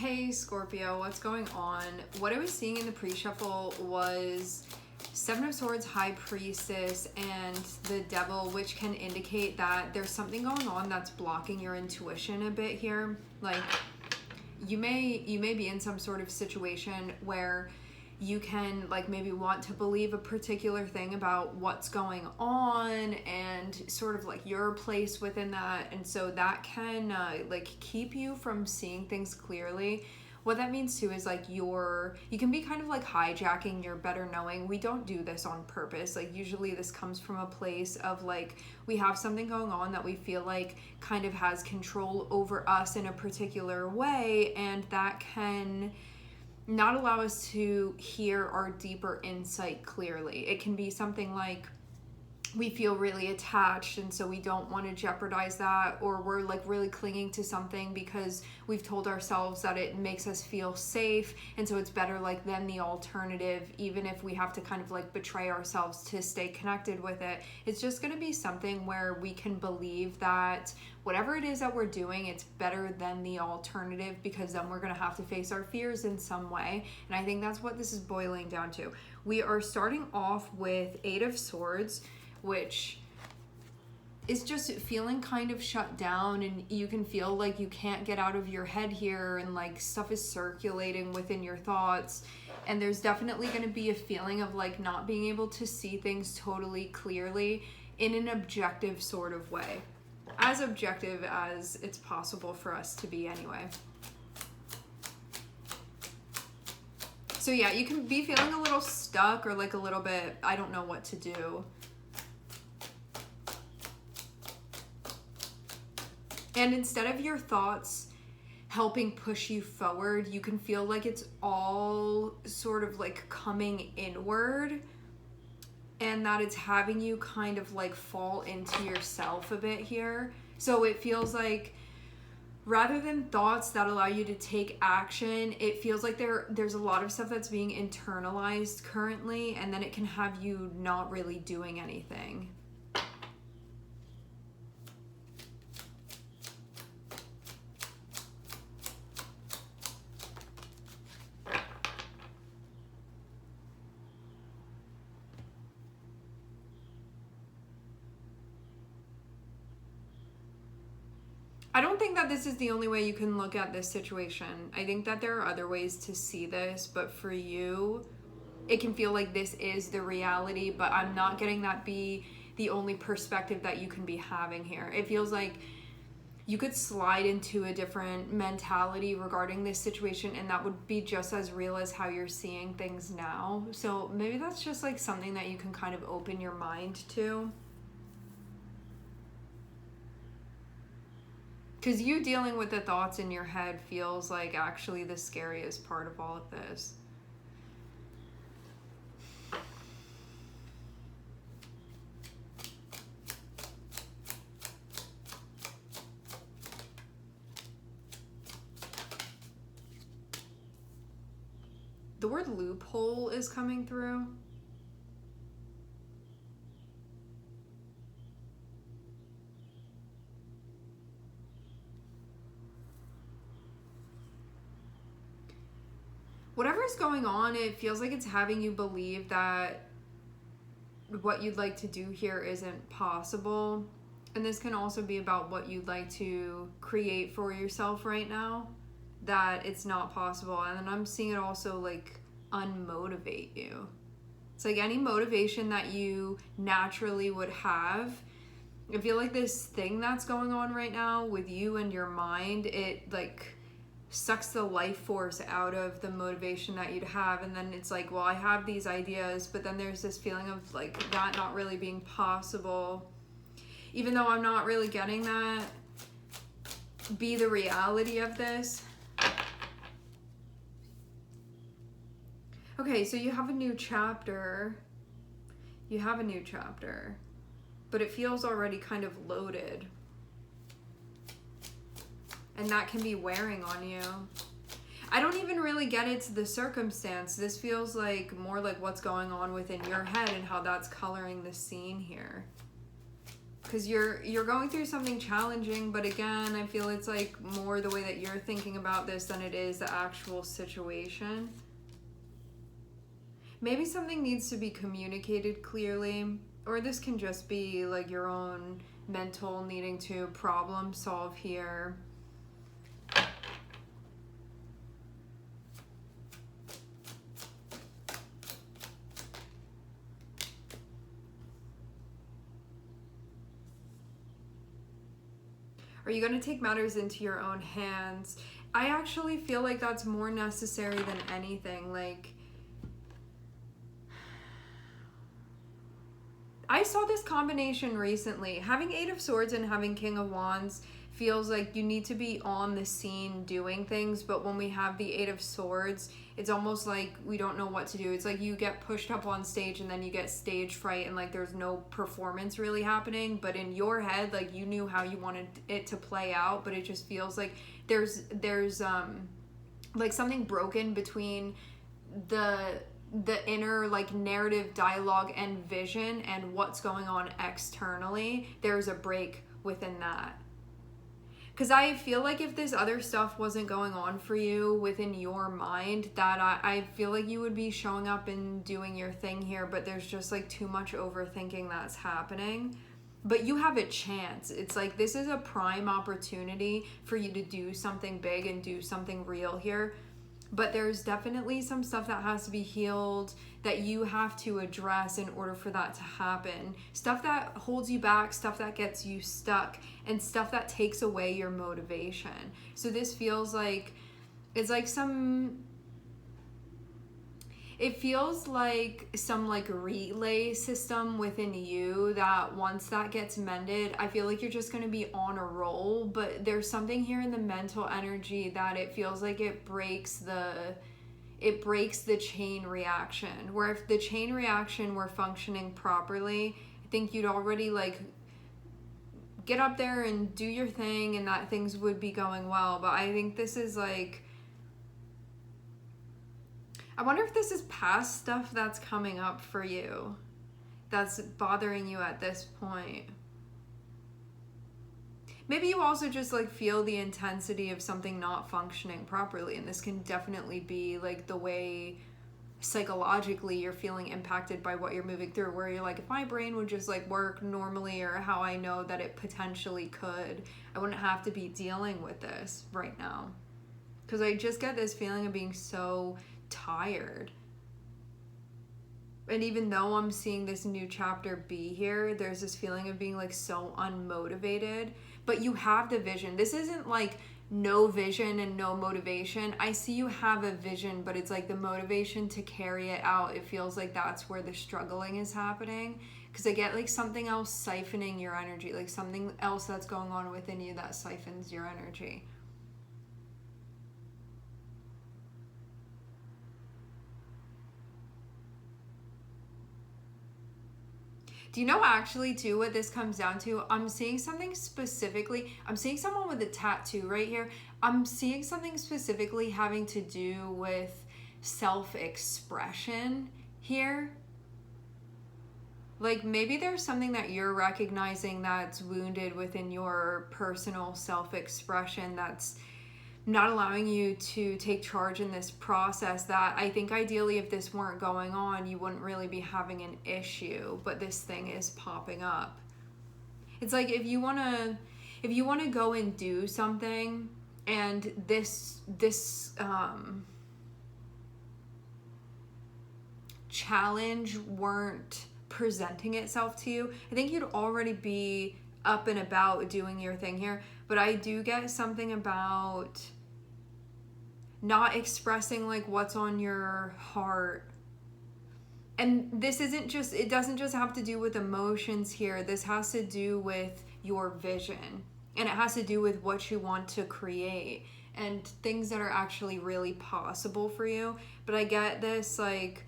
Hey Scorpio, what's going on? What I was seeing in the pre-shuffle was Seven of Swords, High Priestess, and the Devil, which can indicate that there's something going on that's blocking your intuition a bit here. Like you may be in some sort of situation where you can like maybe want to believe a particular thing about what's going on and sort of like your place within that, and so that can like keep you from seeing things clearly. What that means too is like you can be kind of like hijacking your better knowing. We don't do this on purpose. Like usually this comes from a place of like we have something going on that we feel like kind of has control over us in a particular way, and that can not allow us to hear our deeper insight clearly. It can be something like we feel really attached and so we don't want to jeopardize that, or we're like really clinging to something because we've told ourselves that it makes us feel safe and so it's better like than the alternative, even if we have to kind of like betray ourselves to stay connected with it. It's just going to be something where we can believe that whatever it is that we're doing, it's better than the alternative, because then we're going to have to face our fears in some way. And I think that's what this is boiling down to. We are starting off with Eight of Swords, which is just feeling kind of shut down, and you can feel like you can't get out of your head here, and like stuff is circulating within your thoughts, and there's definitely going to be a feeling of like not being able to see things totally clearly in an objective sort of way, as objective as it's possible for us to be anyway. So yeah, you can be feeling a little stuck or like a little bit, I don't know what to do. And instead of your thoughts helping push you forward, you can feel like it's all sort of like coming inward, and that it's having you kind of like fall into yourself a bit here. So it feels like rather than thoughts that allow you to take action, it feels like there's a lot of stuff that's being internalized currently, and then it can have you not really doing anything. I don't think that this is the only way you can look at this situation. I think that there are other ways to see this, but for you, it can feel like this is the reality, but I'm not getting that be the only perspective that you can be having here. It feels like you could slide into a different mentality regarding this situation, and that would be just as real as how you're seeing things now. So maybe that's just like something that you can kind of open your mind to. Because you dealing with the thoughts in your head feels like actually the scariest part of all of this. The word loophole is coming through. Whatever's going on, it feels like it's having you believe that what you'd like to do here isn't possible. And this can also be about what you'd like to create for yourself right now, that it's not possible. And then I'm seeing it also like unmotivate you. It's like any motivation that you naturally would have. I feel like this thing that's going on right now with you and your mind, it like sucks the life force out of the motivation that you'd have. And then it's like, well, I have these ideas, but then there's this feeling of like that not really being possible, even though I'm not really getting that be the reality of this. Okay, so you have a new chapter. You have a new chapter, but it feels already kind of loaded. And that can be wearing on you. I don't even really get it to the circumstance. This feels like more like what's going on within your head and how that's coloring the scene here. because you're going through something challenging, but again, I feel it's like more the way that you're thinking about this than it is the actual situation. Maybe something needs to be communicated clearly, or this can just be like your own mental needing to problem solve here. Are you going to take matters into your own hands? I actually feel like that's more necessary than anything. Like, I saw this combination recently. Having Eight of Swords and having King of Wands feels like you need to be on the scene doing things, but when we have the Eight of Swords, it's almost like we don't know what to do. It's like you get pushed up on stage and then you get stage fright and like there's no performance really happening, but in your head, like you knew how you wanted it to play out, but it just feels like there's like something broken between the inner like narrative dialogue and vision and what's going on externally. There's a break within that. Because I feel like if this other stuff wasn't going on for you within your mind, that I feel like you would be showing up and doing your thing here, but there's just like too much overthinking that's happening. But you have a chance. It's like this is a prime opportunity for you to do something big and do something real here. But there's definitely some stuff that has to be healed that you have to address in order for that to happen. Stuff that holds you back, stuff that gets you stuck, and stuff that takes away your motivation. So this feels like, it's like it feels like some like relay system within you that once that gets mended, I feel like you're just going to be on a roll. But there's something here in the mental energy that it feels like it breaks the chain reaction, where if the chain reaction were functioning properly, I think you'd already like get up there and do your thing and that things would be going well. But I think this is like, I wonder if this is past stuff that's coming up for you that's bothering you at this point. Maybe you also just like feel the intensity of something not functioning properly, and this can definitely be like the way psychologically you're feeling impacted by what you're moving through, where you're like, if my brain would just like work normally, or how I know that it potentially could, I wouldn't have to be dealing with this right now. Because I just get this feeling of being so tired. And even though I'm seeing this new chapter be here, there's this feeling of being like so unmotivated. But you have the vision. This isn't like no vision and no motivation. I see you have a vision, but it's like the motivation to carry it out. It feels like that's where the struggling is happening. Because I get like something else siphoning your energy, like something else that's going on within you that siphons your energy. Do you know actually too what this comes down to? I'm seeing something specifically. I'm seeing someone with a tattoo right here. I'm seeing something specifically having to do with self-expression here. Like maybe there's something that you're recognizing that's wounded within your personal self-expression that's not allowing you to take charge in this process, that I think ideally if this weren't going on, you wouldn't really be having an issue, but this thing is popping up. It's like if you want to go and do something and this challenge weren't presenting itself to you, I think you'd already be up and about doing your thing here. But I do get something about not expressing like what's on your heart. And this isn't just, it doesn't just have to do with emotions here. This has to do with your vision, and it has to do with what you want to create and things that are actually really possible for you. But I get this like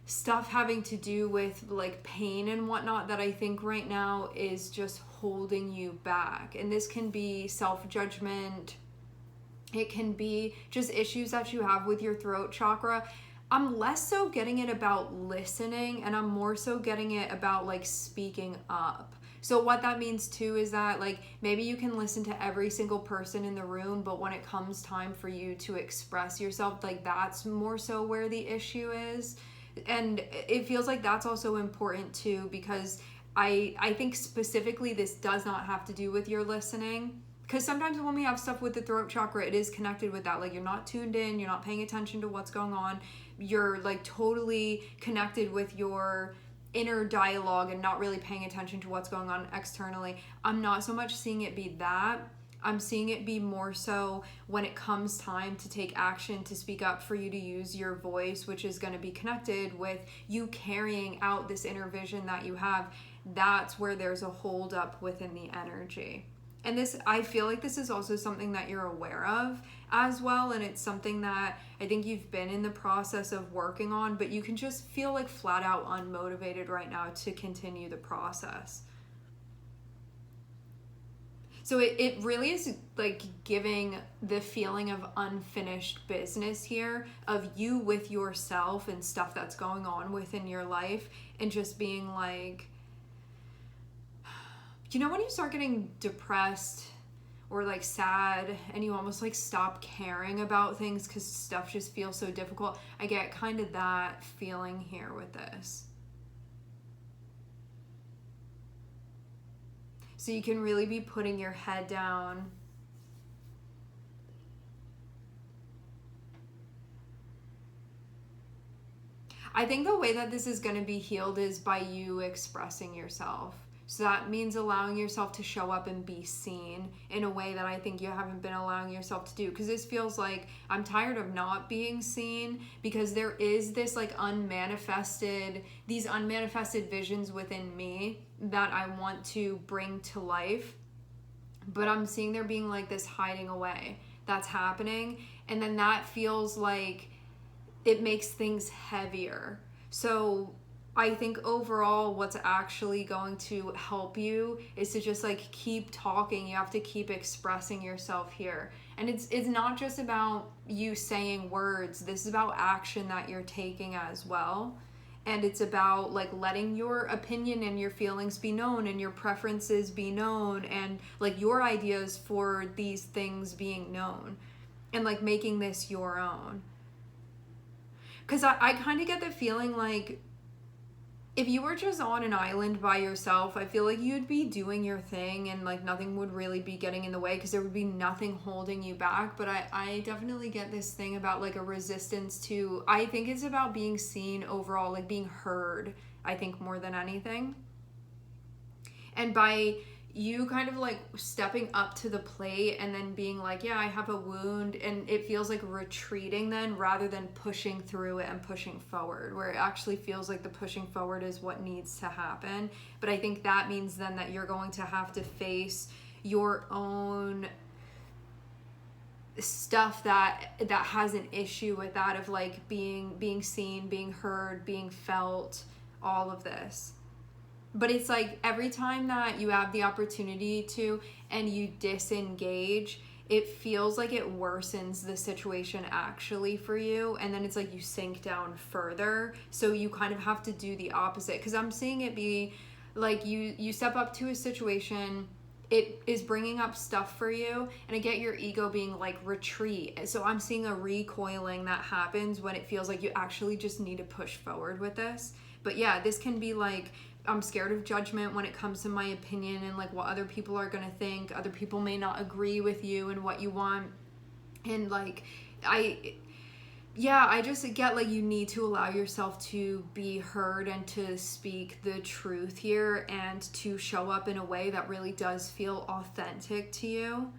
stuff having to do with like pain and whatnot that I think right now is just holding you back. And this can be self-judgment. It can be just issues that you have with your throat chakra. I'm less so getting it about listening, and I'm more so getting it about like speaking up. So what that means too is that like maybe you can listen to every single person in the room, but when it comes time for you to express yourself, like that's more so where the issue is. And it feels like that's also important too, because I think specifically this does not have to do with your listening. Because sometimes when we have stuff with the throat chakra, it is connected with that. Like you're not tuned in, you're not paying attention to what's going on. You're like totally connected with your inner dialogue and not really paying attention to what's going on externally. I'm not so much seeing it be that. I'm seeing it be more so when it comes time to take action, to speak up, for you to use your voice, which is going to be connected with you carrying out this inner vision that you have. That's where there's a hold up within the energy. And this, I feel like this is also something that you're aware of as well. And it's something that I think you've been in the process of working on, but you can just feel like flat out unmotivated right now to continue the process. So it really is like giving the feeling of unfinished business here, of you with yourself and stuff that's going on within your life, and just being like, you know, when you start getting depressed or like sad and you almost like stop caring about things because stuff just feels so difficult. I get kind of that feeling here with this. So you can really be putting your head down. I think the way that this is going to be healed is by you expressing yourself. So that means allowing yourself to show up and be seen in a way that I think you haven't been allowing yourself to do. Because this feels like I'm tired of not being seen, because there is this like these unmanifested visions within me that I want to bring to life. But I'm seeing there being like this hiding away that's happening. And then that feels like it makes things heavier. So I think overall what's actually going to help you is to just like keep talking. You have to keep expressing yourself here. And it's not just about you saying words. This is about action that you're taking as well. And it's about like letting your opinion and your feelings be known and your preferences be known, and like your ideas for these things being known, and like making this your own. Because I kind of get the feeling like if you were just on an island by yourself, I feel like you'd be doing your thing and like nothing would really be getting in the way, because there would be nothing holding you back. But I definitely get this thing about like a resistance to, I think it's about being seen overall, like being heard, I think, more than anything. And by you kind of like stepping up to the plate and then being like, yeah, I have a wound, and it feels like retreating then rather than pushing through it and pushing forward, where it actually feels like the pushing forward is what needs to happen. But I think that means then that you're going to have to face your own stuff that has an issue with that, of like being seen, being heard, being felt, all of this. But it's like every time that you have the opportunity to and you disengage, it feels like it worsens the situation actually for you. And then it's like you sink down further. So you kind of have to do the opposite. Because I'm seeing it be like you step up to a situation, it is bringing up stuff for you, and I get your ego being like retreat. So I'm seeing a recoiling that happens when it feels like you actually just need to push forward with this. But yeah, this can be like, I'm scared of judgment when it comes to my opinion and like what other people are going to think. Other people may not agree with you and what you want. And like, I just get like you need to allow yourself to be heard and to speak the truth here, and to show up in a way that really does feel authentic to you.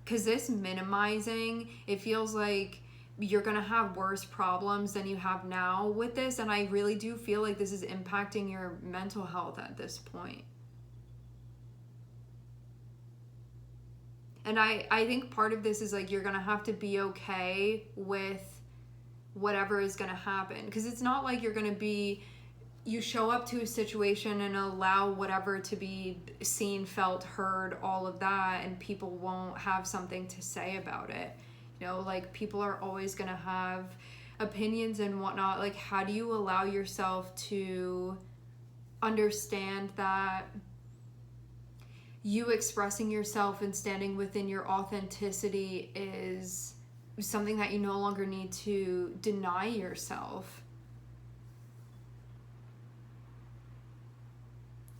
Because this minimizing, it feels like you're going to have worse problems than you have now with this. And I really do feel like this is impacting your mental health at this point. And I think part of this is like you're going to have to be okay with whatever is going to happen. Because it's not like you're going to be, you show up to a situation and allow whatever to be seen, felt, heard, all of that, and people won't have something to say about it. You know, like people are always going to have opinions and whatnot. Like, how do you allow yourself to understand that you expressing yourself and standing within your authenticity is something that you no longer need to deny yourself.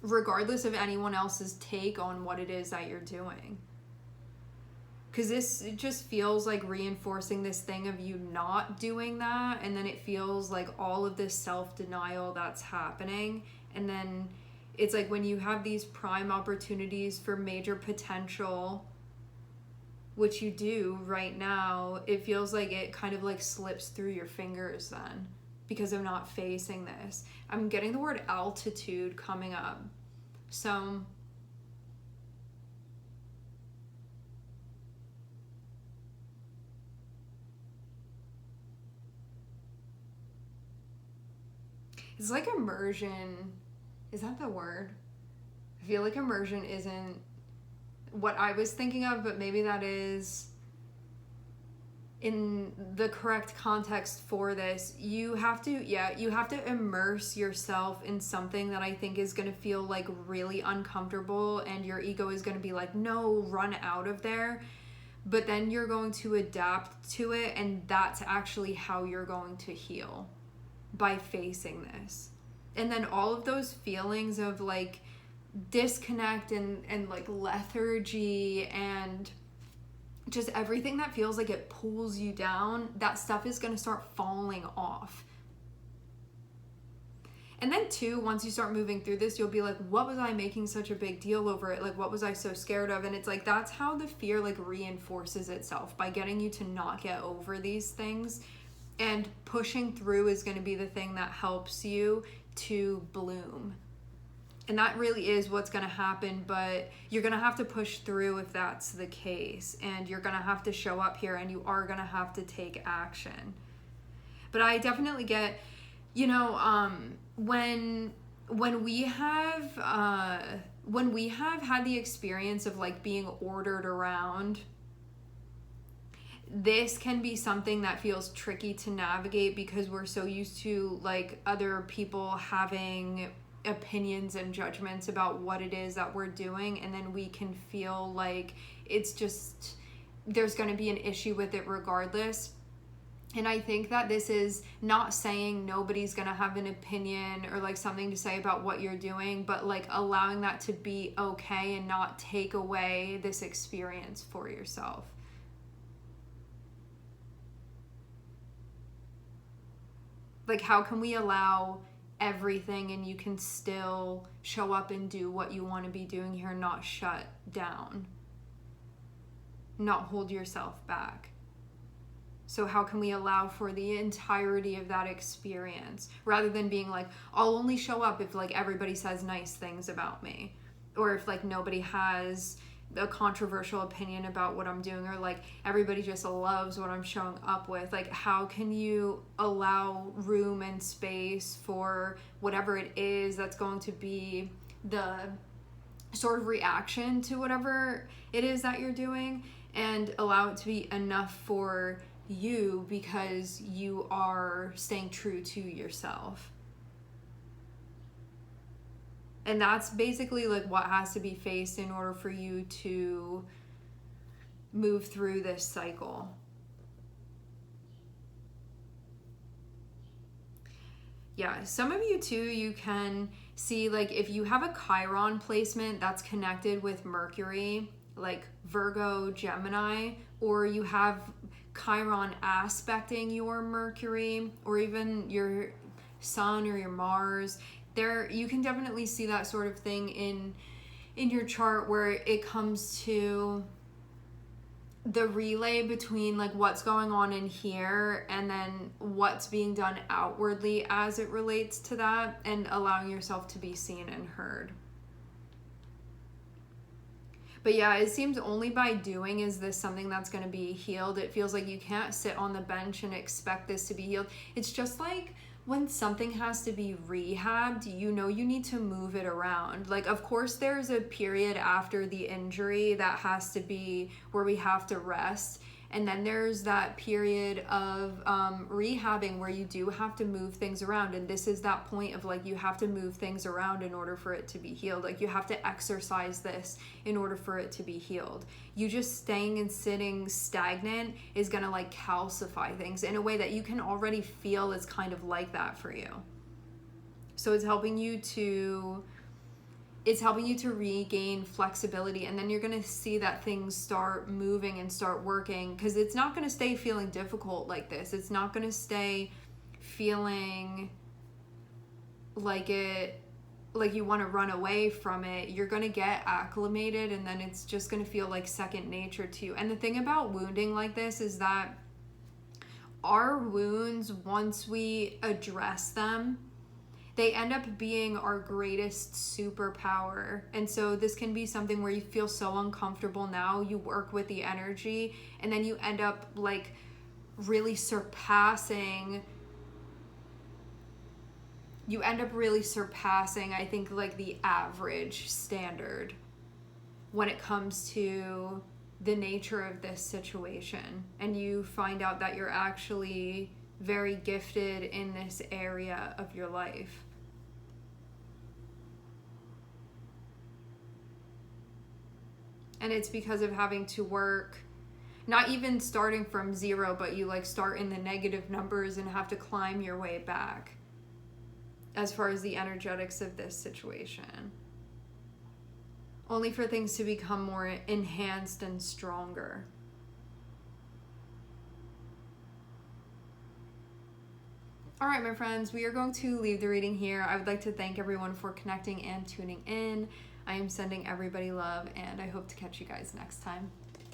Regardless of anyone else's take on what it is that you're doing. Because this just feels like reinforcing this thing of you not doing that, and then it feels like all of this self-denial that's happening, and then it's like when you have these prime opportunities for major potential, which you do right now, it feels like it kind of like slips through your fingers then because of not facing this. I'm getting the word altitude coming up. So it's like immersion. Is that the word? I feel like immersion isn't what I was thinking of, but maybe that is in the correct context for this. You have to immerse yourself in something that I think is going to feel like really uncomfortable, and your ego is going to be like, no, run out of there. But then you're going to adapt to it, and that's actually how you're going to heal, by facing this. And then all of those feelings of like disconnect and like lethargy and just everything that feels like it pulls you down, that stuff is going to start falling off. And then too, once you start moving through this, you'll be like, what was I making such a big deal over it? Like, what was I so scared of? And it's like, that's how the fear like reinforces itself, by getting you to not get over these things. And pushing through is going to be the thing that helps you to bloom. And that really is what's going to happen, but you're going to have to push through if that's the case. And you're going to have to show up here, and you are going to have to take action. But I definitely get, when we have had the experience of like being ordered around, this can be something that feels tricky to navigate, because we're so used to like other people having opinions and judgments about what it is that we're doing, and then we can feel like it's just, there's going to be an issue with it regardless. And I think that this is not saying nobody's going to have an opinion or like something to say about what you're doing, but like allowing that to be okay and not take away this experience for yourself. Like, how can we allow everything and you can still show up and do what you want to be doing here, not shut down, not hold yourself back? So how can we allow for the entirety of that experience, rather than being like, I'll only show up if like everybody says nice things about me, or if like nobody has a controversial opinion about what I'm doing, or like everybody just loves what I'm showing up with. Like, how can you allow room and space for whatever it is that's going to be the sort of reaction to whatever it is that you're doing, and allow it to be enough for you, because you are staying true to yourself. And that's basically like what has to be faced in order for you to move through this cycle. Yeah, some of you too, you can see like if you have a Chiron placement that's connected with Mercury, like Virgo, Gemini, or you have Chiron aspecting your Mercury, or even your Sun or your Mars, there you can definitely see that sort of thing in your chart, where it comes to the relay between like what's going on in here and then what's being done outwardly as it relates to that, and allowing yourself to be seen and heard. But yeah, it seems only by doing is this something that's going to be healed. It feels like you can't sit on the bench and expect this to be healed. It's just like when something has to be rehabbed, you need to move it around. Like, of course, there's a period after the injury that has to be where we have to rest. And then there's that period of rehabbing where you do have to move things around. And this is that point of like, you have to move things around in order for it to be healed. Like you have to exercise this in order for it to be healed. You just staying and sitting stagnant is gonna like calcify things in a way that you can already feel is kind of like that for you. So it's helping you to regain flexibility, and then you're going to see that things start moving and start working, because it's not going to stay feeling difficult like this. It's not going to stay feeling like you want to run away from it. You're going to get acclimated, and then it's just going to feel like second nature to you. And the thing about wounding like this is that our wounds, once we address them, they end up being our greatest superpower. And so this can be something where you feel so uncomfortable now, you work with the energy, and then you end up like really surpassing, I think, like the average standard when it comes to the nature of this situation. And you find out that you're actually very gifted in this area of your life. And it's because of having to work, not even starting from zero, but you like start in the negative numbers and have to climb your way back as far as the energetics of this situation. Only for things to become more enhanced and stronger. All right, my friends, we are going to leave the reading here. I would like to thank everyone for connecting and tuning in. I am sending everybody love, and I hope to catch you guys next time.